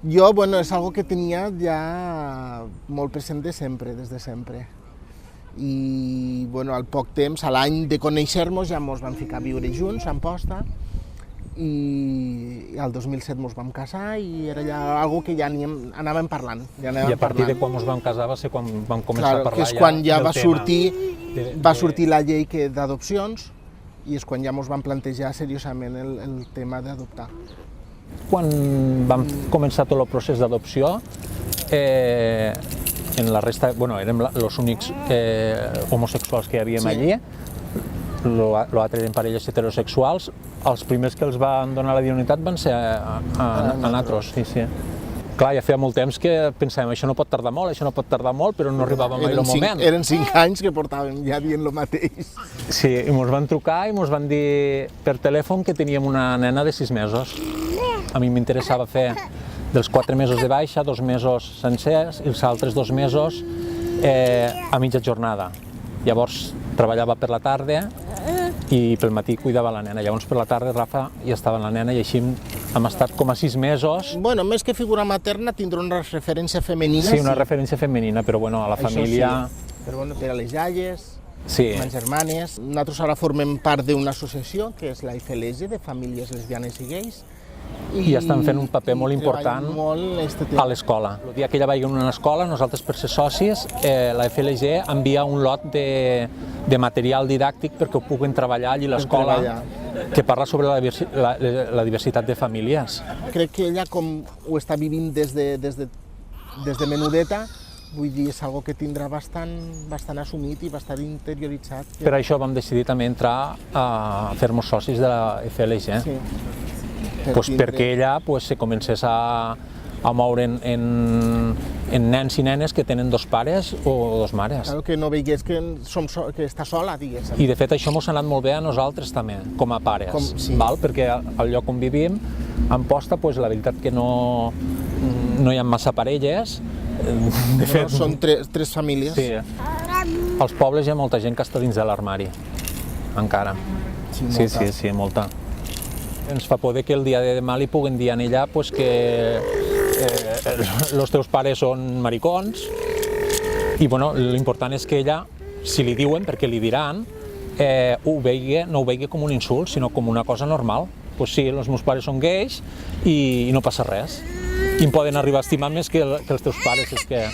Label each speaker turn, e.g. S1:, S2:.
S1: Jo, bueno, és algo que tenia ja molt present de sempre, des de sempre. I, bueno, al poc temps, a l'any de conèixer-nos, ja ens vam ficar a viure junts a Amposta, i al 2007 ens vam casar i era ja algo que ja anàvem parlant. Ja
S2: I a partir de quan ens vam casar va ser quan vam començar a parlar
S1: que és quan ja va
S2: del tema.
S1: sortir la llei d'adopcions i és quan ja ens vam plantejar seriosament el tema d'adoptar.
S2: Quan vam començar tot el procés d'adopció, en la resta, bueno, érem els únics homosexuals que hi havíem allí, l'altre eren parelles heterosexuals, els primers que els van donar la dignitat van ser a nosaltres, sí. Clar, ja feia molt temps que pensàvem, això no pot tardar molt, però no arribava mai el moment.
S1: Eren 5 anys que portàvem ja dient el mateix.
S2: Sí, i ens van trucar i ens van dir per telèfon que teníem una nena de 6 mesos. A mi m'interessava fer dels 4 mesos de baixa, 2 mesos sencers i els altres 2 mesos a mitja jornada. Llavors treballava per la tarda i pel matí cuidava la nena. Llavors per la tarda, Rafa, ja estava la nena i així hem estat com a 6 mesos.
S1: Bueno, més que figura materna tindrà una referència femenina.
S2: Sí, una referència femenina, però bueno, a la família...
S1: Sí. Però bueno, per a les iaies,
S2: sí.
S1: Les germanes. Nosaltres ara formem part d'una associació, que és la FLG, de famílies lesbianes i gais.
S2: I estan fent un paper molt important a l'escola. El dia que ella vagi a una escola, nosaltres per ser socis, la FLG envia un lot de material didàctic perquè ho puguin treballar allí a l'escola, que parla sobre la diversitat de famílies.
S1: Crec que ella, com ho està vivint des de menudeta, vull dir, és algo que tindrà bastant assumit i bastant interioritzat.
S2: Per això vam decidir també entrar a fer-nos socis de la FLG.
S1: Sí.
S2: Perquè ella se comencés a moure en nens i nenes que tenen 2 pares o 2 mares.
S1: Claro, que no veigués que està sola, diguéssim.
S2: I de fet això ens ha anat molt bé a nosaltres també, com a pares, perquè al lloc on vivim, a Amposta, la veritat que no hi ha massa parelles. De fet,
S1: són 3 famílies.
S2: Sí. Als pobles hi ha molta gent que està dins de l'armari, encara. Sí, molta. Ens fa por que el dia de demà li puguen dir a ella que els teus pares són maricons i l'important és que ella, si li diuen, perquè li diran, no ho vegi com un insult, sinó com una cosa normal. Sí, els meus pares són gais i no passa res. I em poden arribar a estimar més que els teus pares, és que...